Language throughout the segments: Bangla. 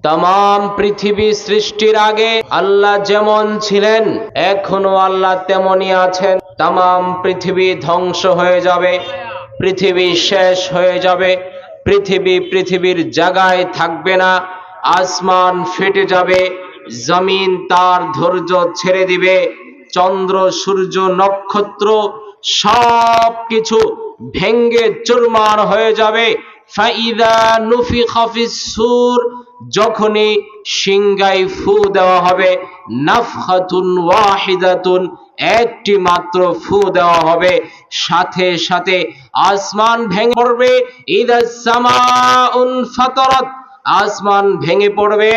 तमाम পৃথিবী সৃষ্টির আগে আল্লাহ যেমন ছিলেন এখনো আল্লাহ তেমনই আছেন। तमाम পৃথিবী ধ্বংস হয়ে যাবে, পৃথিবী শেষ হয়ে যাবে, পৃথিবীর জায়গায় থাকবে না, আসমান ফেটে যাবে, জমিন তার ধৈর্য ছেড়ে দিবে, চন্দ্র সূর্য নক্ষত্র সব কিছু ভেঙ্গে চুরমার হয়ে যাবে। ফাইদা নুফিখা ফিস-সূর, যখনই সিংগায় ফু দেওয়া হবে, নাফখাতুন ওয়াহিদাতুন, একটি মাত্র ফু দেওয়া হবে, সাথে সাথে আসমান ভেঙে পড়বে। ইদাস সামাউন ফাতারাত, আসমান ভেঙে পড়বে,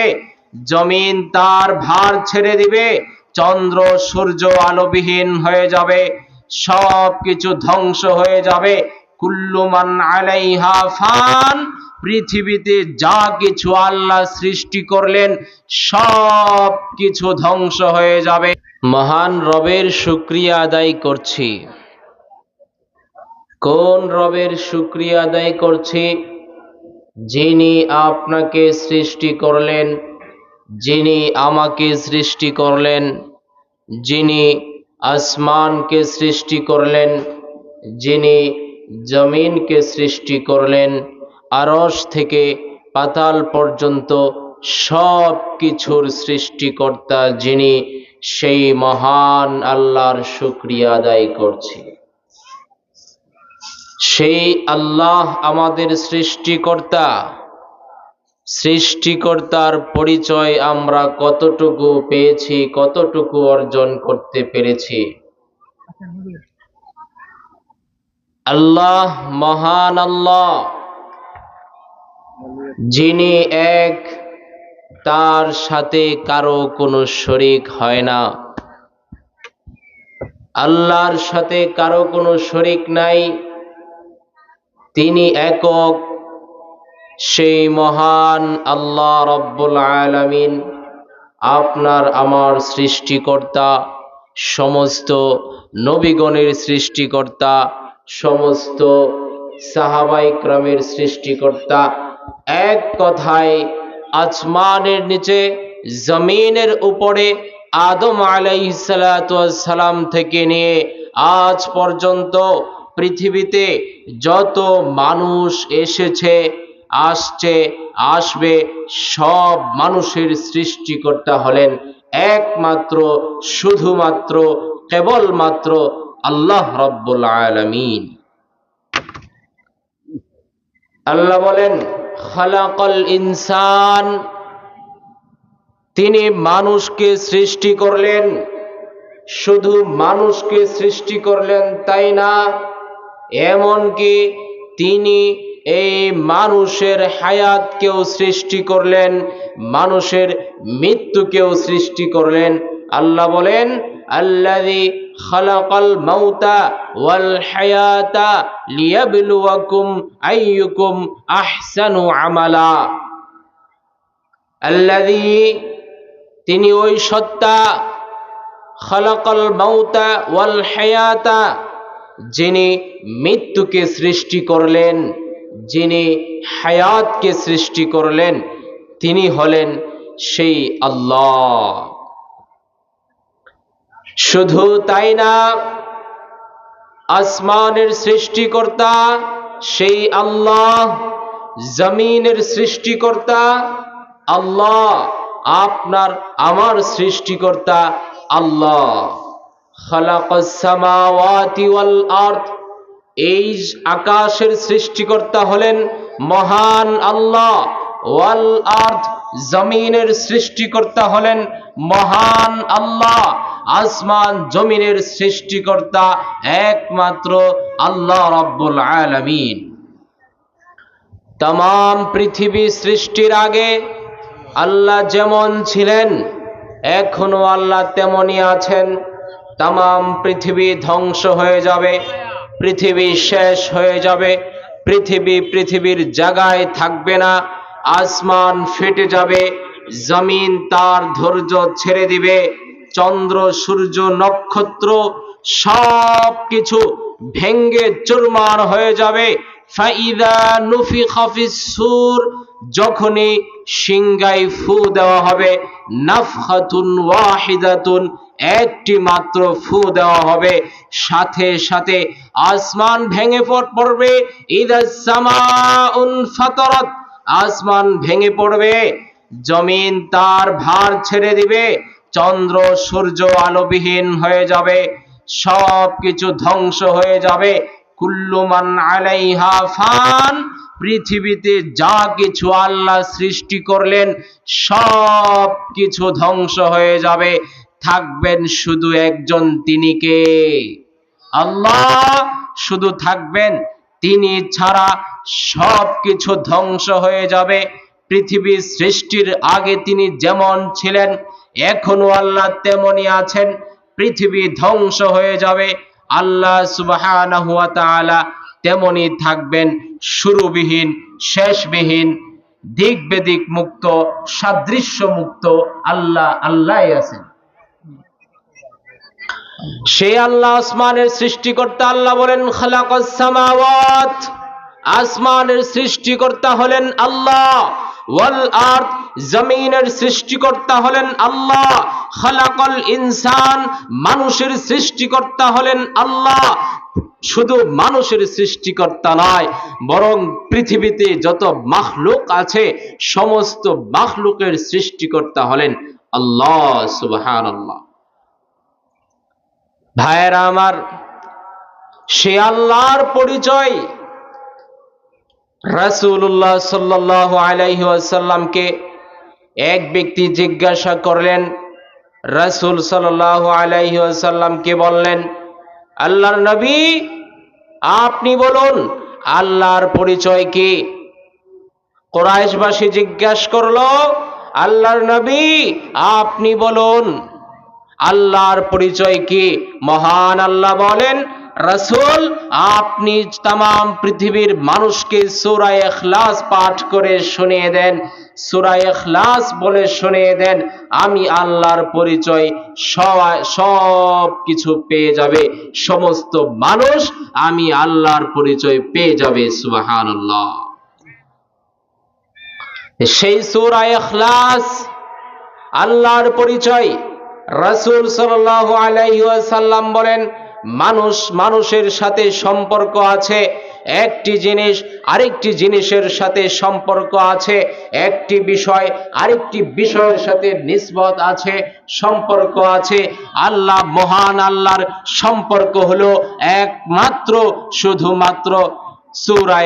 জমিন তার ভার ছেড়ে দিবে, চন্দ্র সূর্য আলোবিহীন হয়ে যাবে, সব কিছু ধ্বংস হয়ে যাবে। কুল্লু মান আলাইহা ফান, পৃথিবীতে যা কিছু আল্লাহ সৃষ্টি করলেন সব কিছু ধ্বংস হয়ে যাবে। মহান রবের শুকরিয়া আদায় করছি। কোন রবের শুকরিয়া আদায় করছি? যিনি আপনাকে সৃষ্টি করলেন, যিনি আমাকে সৃষ্টি করলেন, যিনি আসমানকে সৃষ্টি করলেন, যিনি জমিনকে সৃষ্টি করলেন, আরশ থেকে পাতাল পর্যন্ত সব কিছুর সৃষ্টিকর্তা যিনি, সেই মহান আল্লাহর শুকরিয়া আদায় করছি। সেই আল্লাহ আমাদের সৃষ্টিকর্তা। সৃষ্টিকর্তার পরিচয় আমরা কতটুকু পেয়েছি, কতটুকু অর্জন করতে পেরেছি? আল্লাহ মহান আল্লাহ, যিনি এক, তার সাথে কারো কোনো শরীক হয় না। আল্লাহর সাথে কারো কোনো শরীক নাই, তিনি একক। সেই মহান আল্লাহ রব্বুল আলামিন আপনার আমার সৃষ্টিকর্তা, সমস্ত নবীগণের সৃষ্টিকর্তা, সমস্ত সাহাবায়ে কেরামের সৃষ্টিকর্তা। এক কথায় আসমানের নিচে জমিনের উপরে আদম আলাইহিস সালাতু ওয়াস সালাম থেকে নিয়ে আজ পর্যন্ত পৃথিবীতে যত মানুষ এসেছে, আসছে, আসবে, সব মানুষের সৃষ্টিকর্তা হলেন একমাত্র, শুধুমাত্র, কেবলমাত্র আল্লাহ রব্বুল আলামিন। আল্লাহ বলেন খালাকাল ইনসান, তিনি মানুষকে সৃষ্টি করলেন। শুধু মানুষকে সৃষ্টি করলেন তাই না, এমনকি তিনি এই মানুষের হায়াতকেও সৃষ্টি করলেন, মানুষের মৃত্যুকেও সৃষ্টি করলেন। আল্লাহ বলেন আল্লাযী খালাকাল মাউতা ওয়াল হায়াতা লিয়াবলুয়াকুম আইয়ুকুম আহসানু আমালা। আল্লাযী, তিনি ওই সত্তা, খালাকাল মাউতা ওয়াল হায়াতা, যিনি মৃত্যুকে সৃষ্টি করলেন, যিনি হায়াতকে সৃষ্টি করলেন, তিনি হলেন সেই আল্লাহ। শুধু তাই না, আসমানের সৃষ্টিকর্তা সেই আল্লাহ, জমিনের সৃষ্টিকর্তা আল্লাহ, আপনার আমার সৃষ্টিকর্তা আল্লাহ। খালাকাস সামাওয়াতি ওয়াল আরদ, এই আকাশের সৃষ্টিকর্তা হলেন মহান আল্লাহ। ওয়াল আরদ, জমিনের সৃষ্টিকর্তা হলেন মহান আল্লাহ। আসমান জমিনের সৃষ্টিকর্তা একমাত্র আল্লাহ রব্বুল আলামিন। तमाम পৃথিবী সৃষ্টির আগে আল্লাহ যেমন ছিলেন এখনো আল্লাহ তেমনই আছেন। तमाम পৃথিবী ধ্বংস হয়ে যাবে, পৃথিবী শেষ হয়ে যাবে, পৃথিবীর জায়গায় থাকবে না, আসমান ফেটে যাবে, জমিন তার ধৈর্য ছেড়ে দিবে, চন্দ্র সূর্য নক্ষত্র সব কিছু ভেঙ্গে চুরমার হয়ে যাবে। ফাইদা নুফিখা ফিস-সূর, যখনই সিংগায় ফু দেওয়া হবে, নাফখাতুন ওয়াহিদাতুন, একটি মাত্র ফু দেওয়া হবে, সাথে সাথে আসমান ভেঙে পড়বে। ইদাস সামাউন ফাতারাত, আসমান ভেঙে পড়বে, জমিন তার ভার ছেড়ে দিবে, চন্দ্র সূর্য আলোবিহীন হয়ে যাবে, সবকিছু ধ্বংস হয়ে যাবে। কুল্লু মান আলাইহা ফান, পৃথিবীতে যা কিছু আল্লাহ সৃষ্টি করলেন সব কিছু ধ্বংস হয়ে যাবে, থাকবেন শুধু একজন, তিনি কে? আল্লাহ শুধু থাকবেন, তিনি ছাড়া সব কিছু ধ্বংস হয়ে যাবে। পৃথিবী সৃষ্টির আগে তিনি যেমন ছিলেন এখনো আল্লাহ তেমনি আছেন। পৃথিবী ধ্বংস হয়ে যাবে, আল্লাহ সুবহানাহু ওয়া তাআলা তেমনি থাকবেন, শুরুবিহীন শেষবিহীন, দিক বেদিক মুক্ত, সাদৃশ্য মুক্ত। আল্লাহ আল্লাহই আছেন। সেই আল্লাহ আসমানের সৃষ্টিকর্তা। আল্লাহ বলেন খালাকাস সামাওয়াত, আসমানের সৃষ্টিকর্তা হলেন আল্লাহ। ওয়াল আরদ, জমিনের সৃষ্টিকর্তা হলেন আল্লাহ। খালাকাল ইনসান, মানুষের সৃষ্টিকর্তা হলেন আল্লাহ। শুধু মানুষের সৃষ্টিকর্তা নয়, বরং পৃথিবীতে যত মাখলুক আছে সমস্ত মাখলুকের সৃষ্টিকর্তা হলেন আল্লাহ সুবহানাল্লাহ। ভাইয়েরা আমার, সে আল্লাহর পরিচয় রাসূলুল্লাহ সাল্লাল্লাহু আলাইহি ওয়াসাল্লামকে এক ব্যক্তি জিজ্ঞাসা করলেন। রাসূল সাল্লাল্লাহু আলাইহি ওয়াসাল্লামকে বললেন, আল্লাহর নবী আপনি বলুন আল্লাহর পরিচয় কি? কুরাইশবাসী জিজ্ঞাসা করলো, আল্লাহর নবী আপনি বলুন আল্লাহর পরিচয় কি? মহান আল্লাহ বলেন, রাসূল আপনি तमाम পৃথিবীর মানুষকে সূরা ইখলাস পাঠ করে শুনিয়ে দেন, সূরা ইখলাস বলে শুনিয়ে দেন, আমি আল্লাহর পরিচয় সব কিছু পেয়ে যাবে, সমস্ত মানুষ আমি আল্লাহর পরিচয় পেয়ে যাবে। সুবহানাল্লাহ। সেই সূরা ইখলাস আল্লাহর পরিচয়। রাসূল সাল্লাল্লাহু আলাইহি ওয়াসাল্লাম বলেন, মানুষের সাথে সম্পর্ক আছে একটি জিনিস, আরেকটি জিনিসের সাথে সম্পর্ক আছে একটি বিষয়, আরেকটি বিষয়ের সাথে নিসবত আছে, সম্পর্ক আছে। আল্লাহ, মহান আল্লাহর সম্পর্ক হলো একমাত্র, শুধুমাত্র সূরা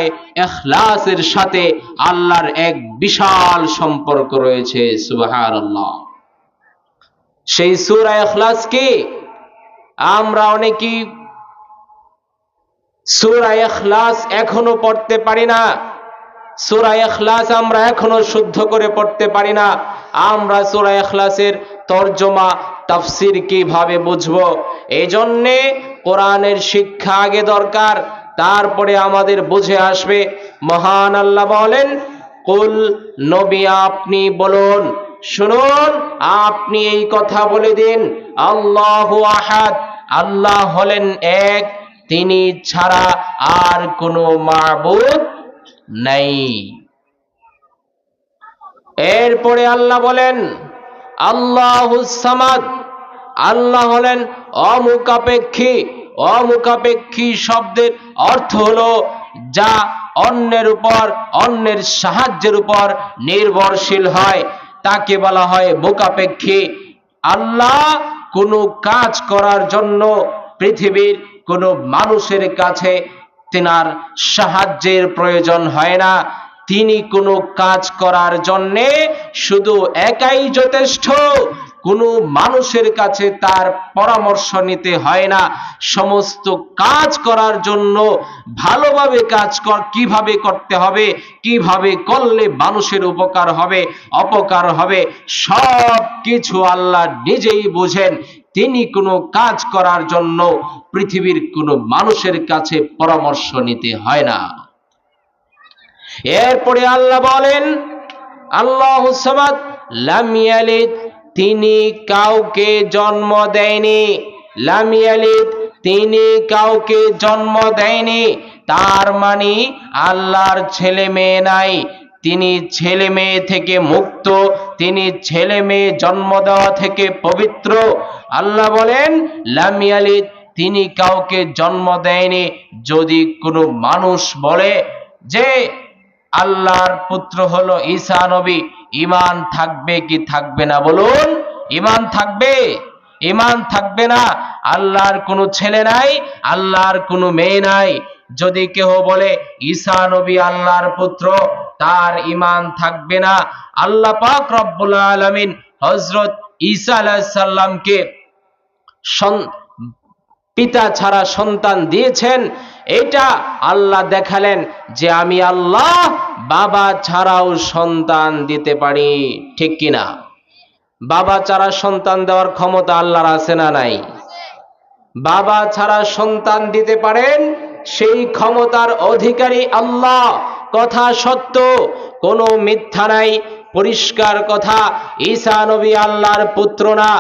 ইখলাসের সাথে আল্লাহর এক বিশাল সম্পর্ক রয়েছে। সুবহানাল্লাহ। সেই সূরা ইখলাস কি? আমরা অনেকেই সূরা ইখলাস এখনো পড়তে পারি না। সূরা ইখলাস আমরা এখনো শুদ্ধ করে পড়তে পারি না। আমরা সূরা ইখলাসের তরজমা তাফসীর কিভাবে বুঝবো? এজন্যে কোরআনের শিক্ষা আগে দরকার, তারপরে আমাদের বুঝে আসবে। মহান আল্লাহ বলেন, কুল, নবী আপনি বলুন, শুনুন আপনি এই কথা বলে দিন, আল্লাহু আহাদ, আল্লাহ হলেন এক, তিনি ছাড়া আর কোনো মাবুদ নাই। এরপরে আল্লাহ বলেন আল্লাহুস সামাদ, আল্লাহ হলেন অমুখাপেক্ষী। অমুখাপেক্ষী শব্দের অর্থ হলো যা অন্যের উপর, অন্যের সাহায্যের উপর নির্ভরশীল হয়, তাকে বলা হয় মুখাপেক্ষী। আল্লাহ কোনো কাজ করার জন্য পৃথিবীর কোনো মানুষের কাছে তেনার সাহায্যের প্রয়োজন হয় না। তিনি কোনো কাজ করার জন্যে শুধু একাই যথেষ্ট, কোনো মানুষের কাছে তার পরামর্শ নিতে হয় না। সমস্ত কাজ করার জন্য ভালোভাবে কাজ কিভাবে করতে হবে, কিভাবে করলে মানুষের উপকার হবে, অপকার হবে, সব কিছু আল্লাহ নিজেই বুঝেন। তিনি কোনো কাজ করার জন্য পৃথিবীর কোনো মানুষের কাছে পরামর্শ নিতে হয় না। এরপরে আল্লাহ বলেন আল্লাহুস সামাদ, লাম ইয়ালিদ, তিনি কাউকে জন্ম দেয়নি। লাম ইয়ালিদ, তিনি কাউকে জন্ম দেয়নি, তার মানে আল্লাহর ছেলে মেয়ে নাই। তিনি ছেলে মেয়ে থেকে মুক্ত, তিনি ছেলে মেয়ে জন্ম দেওয়া থেকে পবিত্র। আল্লাহ বলেন লাম ইয়ালিদ, তিনি কাউকে জন্ম দেয়নি। যদি কোনো মানুষ বলে যে আল্লাহর পুত্র হলো ঈসা নবী, ঈমান থাকবে কি থাকবে না বলুন? ঈমান থাকবে? ঈমান থাকবে না। আল্লাহর কোনো ছেলে নাই, আল্লাহর কোনো মেয়ে নাই। যদি কেউ বলে ঈসা নবী আল্লাহর পুত্র, তার ঈমান থাকবে না। আল্লাহ পাক রব্বুল আলামিন হযরত ঈসা আলাইহিস সালামকে পিতা ছাড়া সন্তান দিয়েছেন। এটা আল্লাহ দেখালেন যে আমি আল্লাহ বাবা ছাড়াও সন্তান দিতে পারি, ঠিক কিনা? বাবা ছাড়া সন্তান দেওয়ার ক্ষমতা আল্লাহর আছে না নাই? বাবা ছাড়া সন্তান দিতে পারেন, সেই ক্ষমতার অধিকারী আল্লাহ। কথা সত্য, কোনো মিথ্যা নাই, পরিষ্কার কথা। ঈসা নবী আল্লাহর পুত্র না।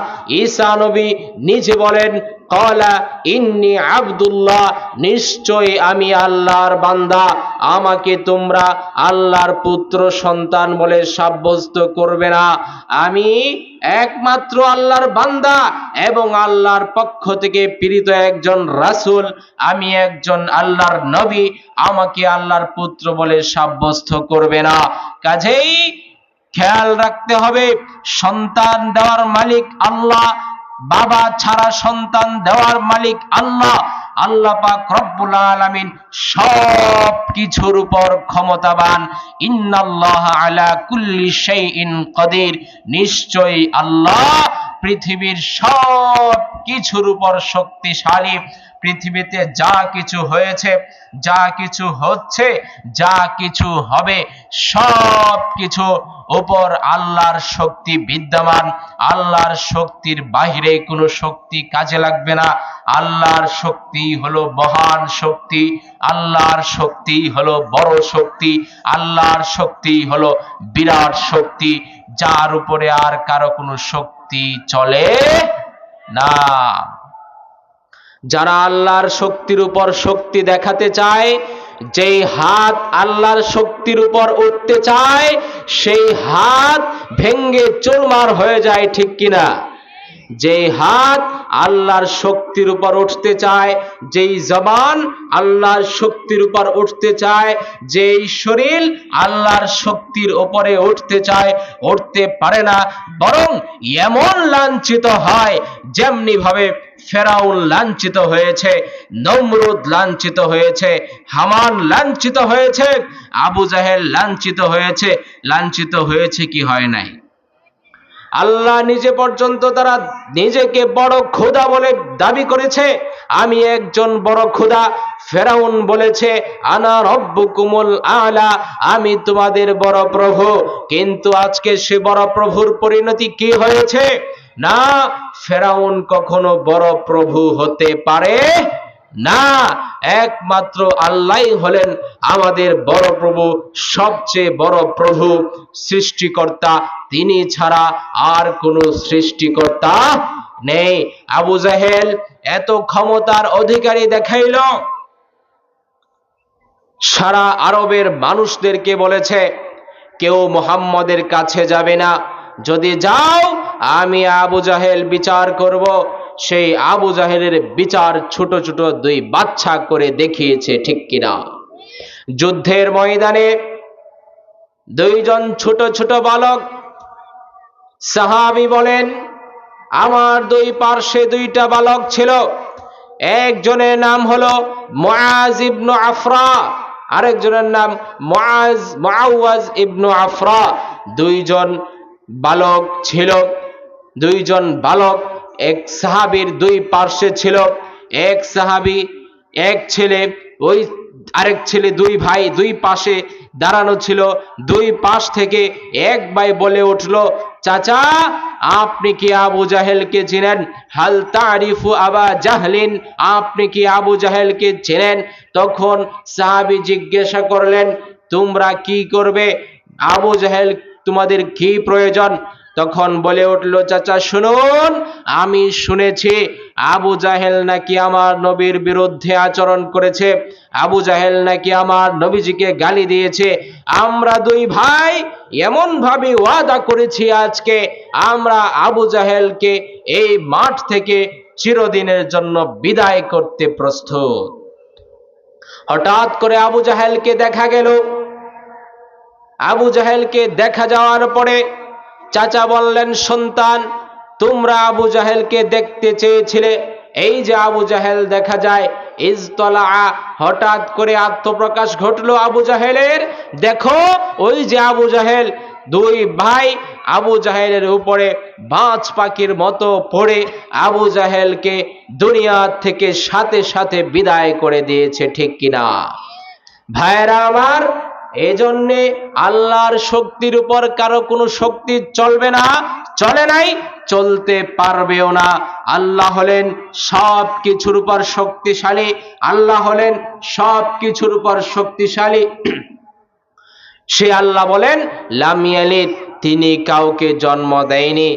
ঈসা নবী নিজে বলেন ক্বালা ইন্নী আব্দুল্লাহ, নিশ্চয় আমি আল্লাহর বান্দা, আমাকে তোমরা আল্লাহর পুত্র সন্তান বলে সাব্যস্ত করবে না। আমি একমাত্র আল্লাহর বান্দা এবং আল্লাহর পক্ষ থেকে প্রেরিত একজন রাসূল, আমি একজন আল্লাহর নবী, আমাকে আল্লাহর পুত্র বলে সাব্যস্ত করবে না। কাজেই খেয়াল রাখতে হবে, সন্তান দেওয়ার মালিক আল্লাহ, বাবা ছাড়া সন্তান দেওয়ার মালিক আল্লাহ। আল্লাহ পাক রব্বুল আলামিন সব কিছুর উপর ক্ষমতাবান। ইন্নাল্লাহা আলা কুল্লি শাইইন কাদির, নিশ্চয়ই আল্লাহ পৃথিবীর সব কিছুর উপর শক্তিশালী। পৃথিবীতে যা কিছু হয়েছে, যা কিছু হচ্ছে, যা কিছু হবে, সব কিছু উপর আল্লাহর শক্তি বিদ্যমান। আল্লাহর শক্তির বাহিরে কোনো শক্তি কাজে লাগবে না। আল্লাহর শক্তি হলো মহান শক্তি, আল্লাহর শক্তি হলো বড় শক্তি, আল্লাহর শক্তি হলো বিরাট শক্তি, যার উপরে আর কারো কোনো শক্তি চলে না। যারা আল্লাহর শক্তির উপর শক্তি দেখাতে চায়, যেই হাত আল্লাহর শক্তির উপর উঠতে চায়, সেই হাত ভেঙ্গে চুরমার হয়ে যায়, ঠিক কিনা? যেই হাত আল্লাহর শক্তির উপর উঠতে চায়, যেই জবান আল্লাহর শক্তির উপর উঠতে চায়, যেই শরীর আল্লাহর শক্তির উপরে উঠতে চায়, উঠতে পারে না, বরং এমন লাঞ্ছিত হয় যেমনি ভাবে ফেরাউন লাঞ্ছিত হয়েছে, নমরুদ লাঞ্ছিত হয়েছে, হামান লাঞ্ছিত হয়েছে, আবু জাহেল লাঞ্ছিত হয়েছে। লাঞ্ছিত হয়েছে কি হয় নাই? আল্লাহ নিজে পর্যন্ত তারা নিজেকে বড় খোদা বলে দাবি করেছে, আমি একজন বড় খোদা। ফেরাউন বলেছে আনা রব্বুকুমুল আলা, আমি তোমাদের বড় প্রভু। কিন্তু আজকে সে বড় প্রভুর পরিণতি কি হয়েছে? না, ফেরাউন কখনো বড় প্রভু হতে পারে না। একমাত্র আল্লাহই হলেন আমাদের বড় প্রভু, সবচেয়ে বড় প্রভু, সৃষ্টিকর্তা। তিনি ছাড়া আর কোনো সৃষ্টিকর্তা নেই। আবু জাহেল এত ক্ষমতার অধিকারী দেখাইল, সারা আরবের মানুষদেরকে বলেছে কেউ মুহাম্মদের কাছে যাবে না, যদি যাও আমি আবু জাহেল বিচার করব। সেই আবু জাহেলের বিচার ছোট ছোট দুই বাচ্চা করে দেখিয়েছে, ঠিক কিনা? যুদ্ধের ময়দানে দুইজন ছোট ছোট বালক সাহাবী বলেন, আমার দুই পার্শ্বে দুইটা বালক ছিল। একজনের নাম হলো মুআজ ইবনু আফরা, আরেকজনের নাম মুআওয়াজ ইবনু আফরা। দুইজন বালক ছিল। দুইজন বালক এক সাহাবীর দুই পার্শ্বে ছিল। এক সাহাবী, এক ছেলে, ওই আরেক ছেলে, দুই ভাই দুই পাশে দাঁড়ানো ছিল। দুই পাশ থেকে এক ভাই বলে উঠল, চাচা আপনি কি আবু জাহেলকে চেনেন? হাল তারিফু আবা জাহলিন, আপনি কি আবু জাহেলকে চেনেন? তখন সাহাবী জিজ্ঞাসা করলেন, তোমরা কি করবে? আবু জাহেল তোমাদের কি প্রয়োজন? তখন বলে উঠল, চাচা শুনুন, আমি শুনেছি আবু জাহেল নাকি আমার নবীর বিরুদ্ধে আচরণ করেছে, আবু জাহেল নাকি আমার নবীজিকে গালি দিয়েছে, আমরা দুই ভাই এমন ভাবে ওয়াদা করেছি, আজকে আমরা আবু জাহেলকে এই মাঠ থেকে চিরদিনের জন্য বিদায় করতে প্রস্তুত। হঠাৎ করে আবু জাহেলকে দেখা গেল। আবু জাহেলকে দেখা যাওয়ার পরে চাচা বললেন, সন্তান, তোমরা আবু জাহেলকে দেখতে চেয়েছিলে, এই যে আবু জাহেল দেখা যায়। ইজতলা, হঠাৎ করে আত্মপ্রকাশ ঘটলো আবু জাহেলের। দেখো, ওই যে আবু জাহেল। দুই ভাই আবু জাহেলের উপরে বাজ পাখির মতো পড়ে আবু জাহেলকে দুনিয়া থেকে সাথে সাথে বিদায় করে দিয়েছে, ঠিক কিনা? ভাইরা আমার, এজন্যে আল্লাহর শক্তির উপর কারো কোনো শক্তি চলবে না, চলে নাই, চলতে পারবেও না। আল্লাহ হলেন সব কিছুর উপর শক্তিশালী। আল্লাহ হলেন সব কিছুর উপর শক্তিশালী। সে আল্লাহ বলেন লাম ইয়ালিদ, তিনি কাউকে জন্ম দেয়নি।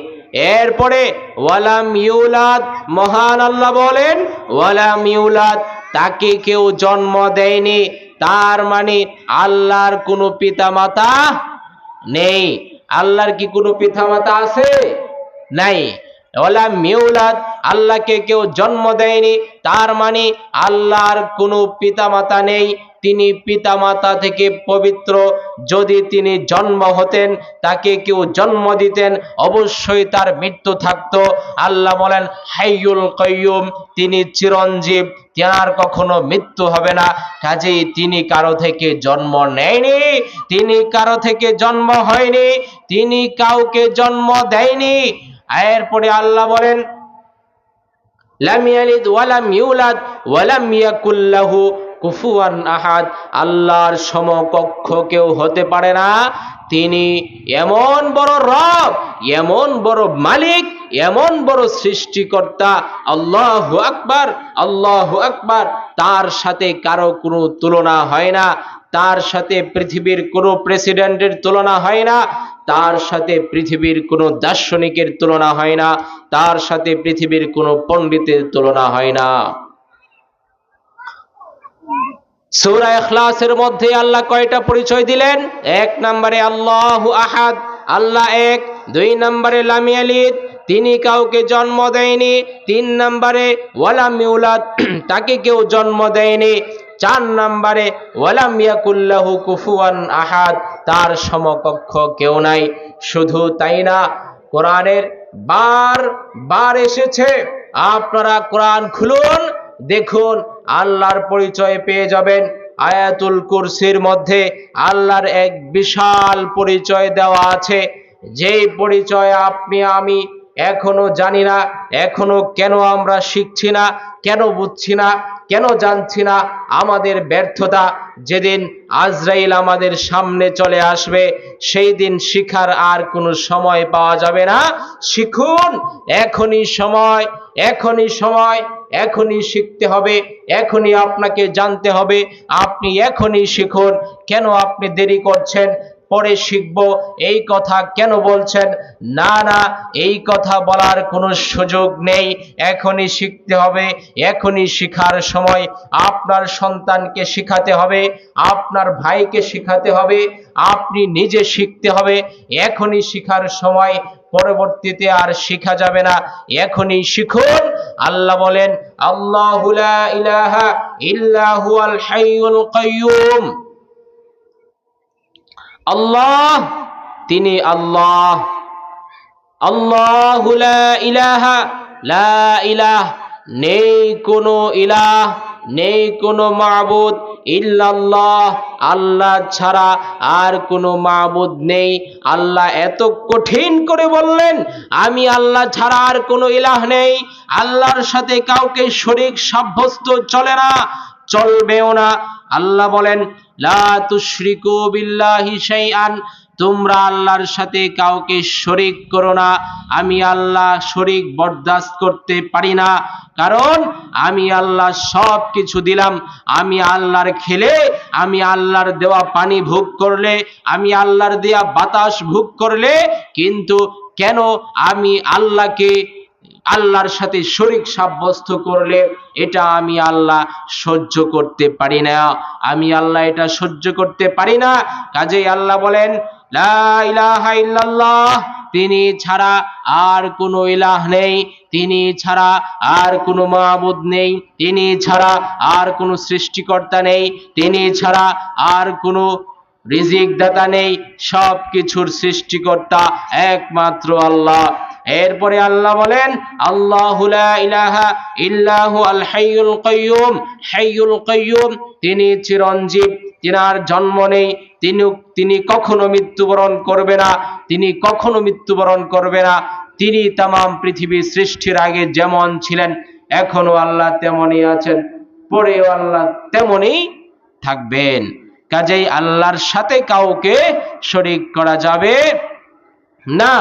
এরপরে ওয়ালাম ইউলাদ, মহান আল্লাহ বলেন ওয়ালাম ইউলাদ, তাকে কেউ জন্ম দেয়নি। তার মানে আল্লাহর কোনো পিতামাতা নেই। আল্লাহর কি কোনো পিতামাতা আছে? নাই। ওয়ালাম ইউলাদ, আল্লাহকে কেউ জন্ম দেয়নি, তার মানে আল্লাহর কোনো পিতামাতা নেই। তিনি পিতামাতা থেকে পবিত্র। যদি তিনি জন্ম হতেন, তাকে কেউ জন্ম দিতেন, অবশ্যই তার মৃত্যু থাকতো। আল্লাহ বলেন হাইয়ুল কাইয়ুম, তিনি চিরঞ্জীব, তার কখনো মৃত্যু হবে না। কাজেই তিনি কারো থেকে জন্ম নেয়নি, তিনি কারো থেকে জন্ম হয়নি, তিনি কাউকে জন্ম দেয়নি। এরপরে আল্লাহ বলেন লাম ইয়ালিদ ওয়ালাম ইউলাদ ওয়ালাম ইয়াকুল লাহু কুফুয়ান আহাদ, আল্লাহর সমকক্ষ কেউ হতে পারে না। তিনি এমন বড় রব, এমন বড় মালিক, এমন বড় সৃষ্টিকর্তা। আল্লাহু আকবার, আল্লাহু আকবার। তার সাথে কারো কোনো তুলনা হয় না। তার সাথে পৃথিবীর কোনো প্রেসিডেন্টের তুলনা হয় না। তার সাথে পৃথিবীর কোনো দার্শনিকের তুলনা হয় না। তার সাথে পৃথিবীর কোনো পণ্ডিতের তুলনা হয় না। সূরা ইখলাসের মধ্যে আল্লাহ কয়টা পরিচয় দিলেন? এক নম্বরে আল্লাহু আহাদ, আল্লাহ এক। দুই নম্বরে লাম ইয়ালিদ, তিনি কাউকে জন্ম দেয়নি। তিন নম্বরে ওয়ালাম ইউলাদ, তাকে কেউ জন্ম দেয়নি। চার নম্বরে ওয়ালাম ইয়াকুল লাহু কুফুয়ান আহাদ, তার সমকক্ষ কেউ নাই। শুধু তাই না, কোরআনের বার বার এসেছে। আপনারা কোরআন খুলুন, দেখুন, আল্লাহর পরিচয় পেয়ে যাবেন। আয়াতুল কুরসির মধ্যে আল্লাহর এক বিশাল পরিচয় দেওয়া আছে, যেই পরিচয় আপনি আমি এখনো জানি না। এখনো কেন আমরা শিখছি না, কেন বুঝছি না, কেন জানছি না? আমাদের ব্যর্থতা। যেদিন আজরাইল আমাদের সামনে চলে আসবে, সেই দিন শিখার আর কোনো সময় পাওয়া যাবে না। শিখুন, এখনই সময়, এখনই সময়, এখনই শিখতে হবে, এখনই আপনাকে জানতে হবে। আপনি এখনই শিখুন। কেন আপনি দেরি করছেন? পরে শিখব এই কথা কেন বলছেন? না না, এই কথা বলার কোনো সুযোগ নেই। এখনই শিখতে হবে, এখনই শিখার সময়। আপনার সন্তানকে শিখাতে হবে, আপনার ভাইকে শিখাতে হবে, আপনি নিজে শিখতে হবে। এখনই শিখার সময়, পরবর্তীতে আর শিখা যাবে না। এখনই শিখুন। আল্লাহ বলেন আল্লাহু লা ইলাহা ইল্লা হুয়াল হাইয়ুল কাইয়ুম, আল্লাহ তিনি আল্লাহ। আল্লাহু লা ইলাহা, লা ইলাহ, নেই কোনো ইলাহ, নেই কোনো মাবুদ, ইল্লাল্লাহ, আল্লাহ ছাড়া আর কোনো মাবুদ নেই। আল্লাহ এত কঠিন করে বললেন, আমি আল্লাহ ছাড়া আর কোনো ইলাহ নেই। আল্লাহর সাথে কাউকে শরীক সাব্যস্ত চলে না, চলবেও না। আল্লাহ বলেন লা তুশরিকু বিল্লাহি শাইআন, তোমরা আল্লাহর সাথে কাউকে শরীক করো না। আমি আল্লাহ শরীক বরদাস্ত করতে পারি না, কারণ আমি আল্লাহ সব কিছু দিলাম। আমি আল্লাহর খেলে, আমি আল্লাহর দেওয়া পানি ভোগ করলে, আমি আল্লাহর দেওয়া বাতাস ভোগ করলে, কিন্তু কেন আমি আল্লাহকে আল্লাহর সাথে শরীক সাব্যস্ত করলে এটা আমি আল্লাহ সহ্য করতে পারি না, আমি আল্লাহ এটা সহ্য করতে পারি না। কাজেই আল্লাহ বলেন লা ইলাহা ইল্লাল্লাহ, তিনি ছাড়া আর কোনো ইলাহ নেই, তিনি ছাড়া আর কোনো মাবুদ নেই, তিনি ছাড়া আর কোনো সৃষ্টিকর্তা নেই, তিনি ছাড়া আর কোনো রিজিক দাতা নেই, সব কিছুর সৃষ্টিকর্তা একমাত্র আল্লাহ। এরপরে আল্লাহ বলেন আল্লাহু লা ইলাহা ইল্লাহু আল হাইয়ুল কাইয়ুম, হাইয়ুল কাইয়ুম, তিনি চিরঞ্জীব, তিনার জন্ম নেই, তিনি কখনো মৃত্যুবরণ করবে না, তিনি কখনো মৃত্যুবরণ করবে না। তিনি তামাম পৃথিবী সৃষ্টির আগে যেমন ছিলেন এখনো আল্লাহ তেমনই আছেন, পরেও আল্লাহ তেমনই থাকবেন। কাজেই আল্লাহর সাথে কাউকে শরীক করা যাবে না।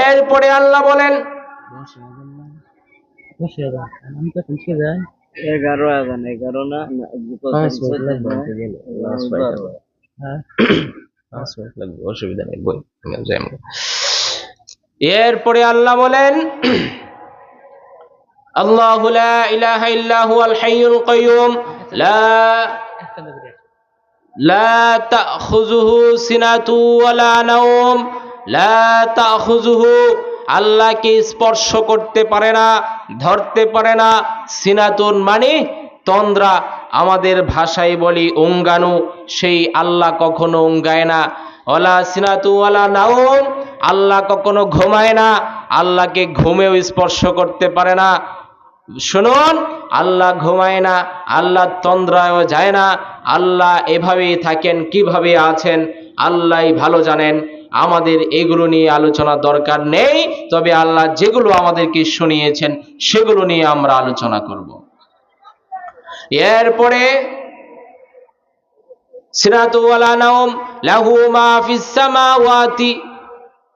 এরপরে আল্লাহ বলেন 11 না, অসুবিধা নেই, বই এরপরে আল্লাহ বলেন আল্লাহু লা ইলাহা ইল্লাহু আল হাইয়ুল কাইয়ুম লা তাখুযুহু সিনাতু ওয়ালা নাওম, লা তাখুযুহু, আল্লাহকে স্পর্শ করতে পারে না, ধরতে পারে না। সিনাতুন মানে তন্দ্রা, আমাদের ভাষায় বলি অঙ্গাণু, সেই আল্লাহ কখনো অঙ্গায় না। ওয়ালা সিনাতু ওয়ালা নাওম, আল্লাহ কখনো ঘুমায় না, আল্লাহকে ঘুমেও স্পর্শ করতে পারে না। শুনুন, আল্লাহ ঘুমায় না, আল্লাহ তন্দ্রায়ও যায় না, আল্লাহ এভাবেই থাকেন, কিভাবে আছেন আল্লাহই ভালো জানেন। আমাদের এগুলো নিয়ে আলোচনা দরকার নেই, তবে আল্লাহ যেগুলো আমাদেরকে শুনিয়েছেন সেগুলো নিয়ে আমরা আলোচনা করব। এরপরে সিনাতু ওয়ালা নাওম লাহু মা ফিস সামাওয়াতি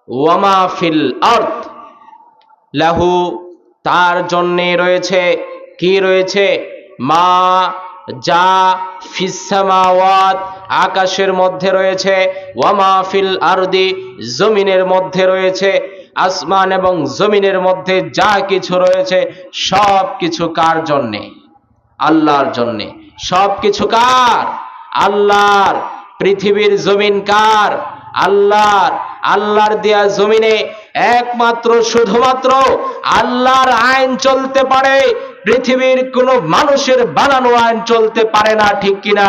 ওয়া মা ফিল আরদ, লাহু, তার জন্যে রয়েছে, কি রয়েছে, মা, যা, ফিস সামাওয়াত, আকাশের মধ্যে রয়েছে, ওয়া মা ফিল আরদি, জমিনের মধ্যে রয়েছে। আসমান এবং জমিনের মধ্যে যা কিছু রয়েছে সব কিছু কার জন্যে? আল্লাহর জন্যে। সব কিছু কার? আল্লাহর। পৃথিবীর জমিন কার? আল্লাহর। আল্লাহর দেয়া জমিনে একমাত্র শুধুমাত্র আল্লাহর আইন চলতে পারে, পৃথিবীর কোনো মানুষের বানানো আইন চলতে পারে না, ঠিক কিনা?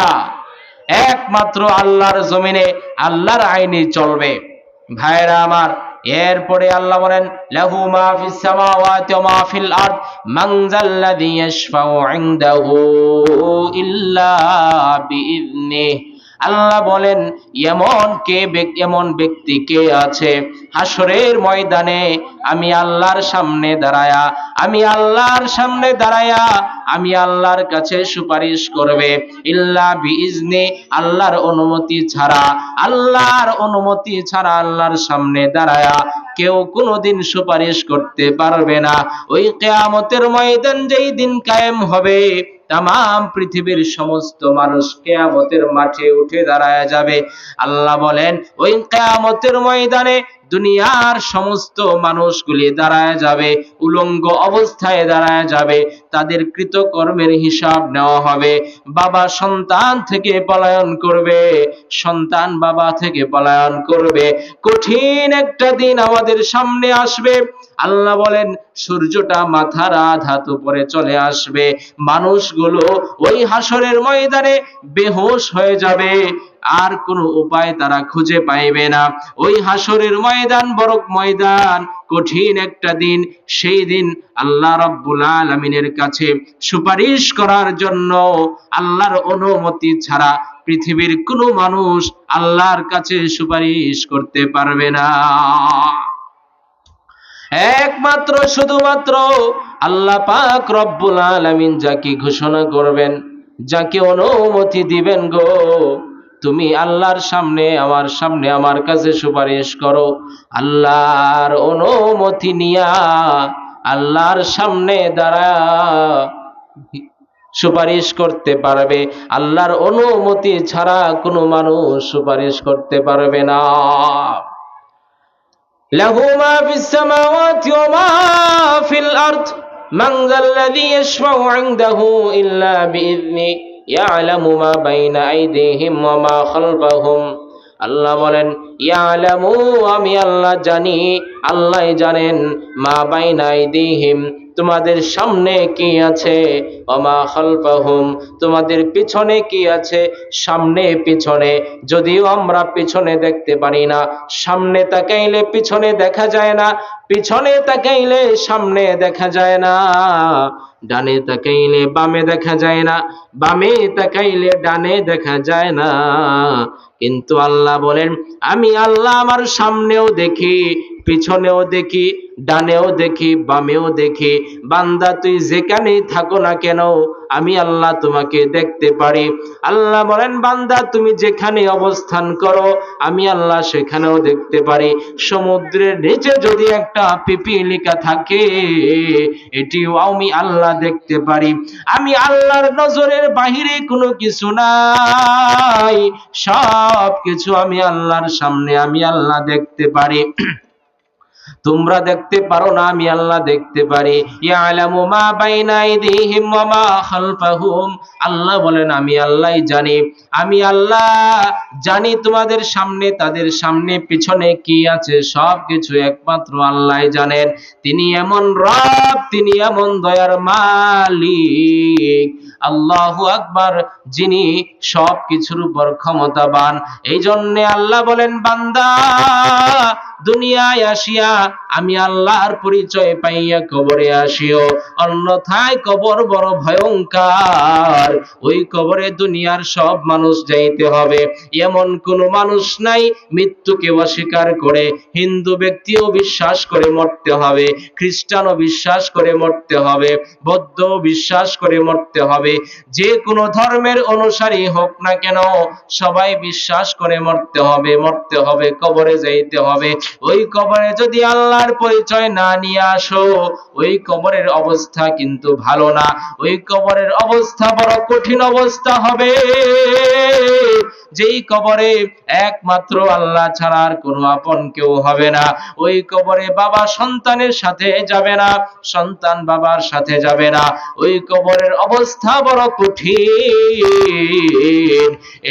একমাত্র আল্লাহর জমিনে আল্লাহর আইনই চলবে। ভাইরা আমার, এরপরে আল্লাহ বলেন লাহু মা ফিস সামাওয়াতি ওয়া মা ফিল আরদ মান যাল্লাযী ইয়াশফাউ ইনদাহু ইল্লা বিইذনিহি। আল্লাহ বলেন এমন ব্যক্তি কে আছে হাসরের ময়দানে আমি আল্লাহর সামনে দাঁড়ায়া, আমি আল্লাহর কাছে সুপারিশ করবে, ইল্লা বিইজনি, আল্লাহর অনুমতি ছাড়া, আল্লাহর সামনে দাঁড়ায়া কেউ কোনোদিন সুপারিশ করতে পারবে না। ওই কিয়ামতের ময়দান যেই দিন কায়েম হবে, তামাম পৃথিবীর সমস্ত মানুষ কিয়ামতের মাঠে উঠে দাঁড়ায় যাবে। আল্লাহ বলেন ওই কিয়ামতের ময়দানে দুনিয়ার সমস্ত মানুষগুলি দাঁড়ায় যাবে, উলঙ্গ অবস্থায় দাঁড়ায় যাবে, তাদের কৃতকর্মের হিসাব নেওয়া হবে। বাবা সন্তান থেকে পলায়ন করবে, সন্তান বাবা থেকে পলায়ন করবে। কঠিন একটা দিন আমাদের সামনে আসবে। আল্লাহ বলেন সূর্যটা মাথার আধাত উপরে চলে আসবে, মানুষগুলো ওই হাসরের ময়দানে বেহুশ হয়ে যাবে, আর কোনো উপায় তারা খুঁজে পাইবে না। ওই হাসরের ময়দান বড় ময়দান, কঠিন একটা দিন। সেই দিন আল্লাহ রাব্বুল আলামিনের কাছে সুপারিশ করার জন্য আল্লাহর অনুমতি ছাড়া পৃথিবীর কোনো মানুষ আল্লাহর কাছে সুপারিশ করতে পারবে না। একমাত্র শুধুমাত্র আল্লাহ পাক রব্বুল আলামিন যাকে ঘোষণা করবেন, যাকে অনুমতি দিবেন, গো তুমি আল্লাহর সামনে, আমার কাছে সুপারিশ করো, আল্লাহর অনুমতি নিয়া আল্লাহর সামনে দাঁড়া সুপারিশ করতে পারবে। আল্লাহর অনুমতি ছাড়া কোনো মানুষ সুপারিশ করতে পারবে না। লাহু মা ফিস সামাওয়াতি ওয়া মা ফিল আরদ মান যাল্লাযী ইয়াশফাউ ইনদাহু ইল্লা বিইذনি ইয়ালামু মা বাইনা আইদিহিম ওয়া মা খালফাহুম। আল্লাহ বলেন ইয়ালামু, আমি আল্লাহ জানি, আল্লাহ জানেন, মা বাইনা আইদিহিম, তোমাদের সামনে কি আছে, ওয়া মা খালফাহুম, তোমাদের পিছনে কি আছে। সামনে পিছনে, যদিও আমরা পিছনে দেখতে পারি না, সামনে তাকাইলে পিছনে দেখা যায় না, পিছনে তাকাইলে সামনে দেখা যায় না, ডানে তাকাইলে বামে দেখা যায় না, বামে তাকাইলে ডানে দেখা যায় না। কিন্তু আল্লাহ বলেন আমি আল্লাহ আমার সামনেও দেখি, পিছনেও দেখি, ডানেও দেখি, বামেও দেখি। বান্দা তুই যেখানেই থাকো না কেন, আমি আল্লাহ তোমাকে দেখতে পারি। আল্লাহ বলেন বান্দা তুমি যেখানে অবস্থান করো, আমি আল্লাহ সেখানেও দেখতে পারি। সমুদ্রের নিচে যদি একটা পিপীলিকা থাকে, এটিও আমি আল্লাহ দেখতে পারি। আমি আল্লাহর নজরের বাহিরে কোনো কিছু নাই, সব কিছু আমি আল্লাহর সামনে আমি আল্লাহ দেখতে পারি। তোমরা দেখতে পারো না, আমি আল্লাহ দেখতে পারি। ইয়ালামু মা বাইনা আইদিহিম ওয়া মা খালফাহুম, আল্লাহ বলেন আমি আল্লাহই জানি, আমি আল্লাহ জানি তোমাদের সামনে, তাদের সামনে পিছনে কি আছে, সব কিছু একমাত্র আল্লাহ জানেন। তিনি এমন রব, তিনি এমন দয়ার মালিক, আল্লাহু আকবার, যিনি সব কিছুর উপর ক্ষমতাবান। এই জন্যে আল্লাহ বলেন বান্দা দুনিয়ায় আসিয়া আমি আল্লাহর পরিচয় পাইয়া কবরে আসিও, অন্যথায় কবর বড় ভয়ঙ্কর। ওই কবরে দুনিয়ার সব মানুষ যাইতে হবে, এমন কোন মানুষ নাই মৃত্যুকে অস্বীকার করে। হিন্দু ব্যক্তিও বিশ্বাস করে মরতে হবে, খ্রিস্টানও বিশ্বাস করে মরতে হবে, বৌদ্ধ বিশ্বাস করে মরতে হবে, যে কোনো ধর্মের অনুসারী হোক না কেন সবাই বিশ্বাস করে মরতে হবে, মরতে হবে, কবরে যাইতে হবে। ওই কবরে যদি আল্লাহর পরিচয় না নিয়ে আসো, ওই কবরের অবস্থা কিন্তু ভালো না, ওই কবরের অবস্থা বড় কঠিন অবস্থা হবে। যেই কবরে একমাত্র আল্লাহ ছাড়া আর কোনো আপন কেউ হবে না। ওই কবরে বাবা সন্তানের সাথে যাবে না, সন্তান বাবার সাথে যাবে না। ওই কবরের অবস্থা বড় কঠিন।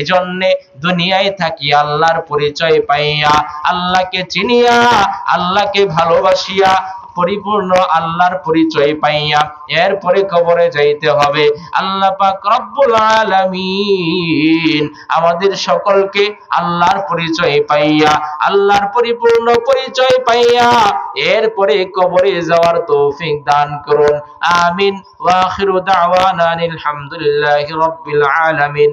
এজন্যে দুনিয়ায় থাকি আল্লাহর পরিচয় পাইয়া, আল্লাহকে চিনিয়া, আল্লাহকে ভালোবাসিয়া, পরিপূর্ণ আল্লাহর পরিচয় পাইয়া এরপরে কবরে যাইতে হবে। আল্লাহ পাক রব্বুল আলামিন আমাদের সকলকে আল্লাহর পরিচয় পাইয়া, আল্লাহর পরিপূর্ণ পরিচয় পাইয়া এরপরে কবরে যাওয়ার তৌফিক দান করুন। আমিন। ওয়া আখিরু দাওয়ানা আলহামদুলিল্লাহি রাব্বিল আলামিন।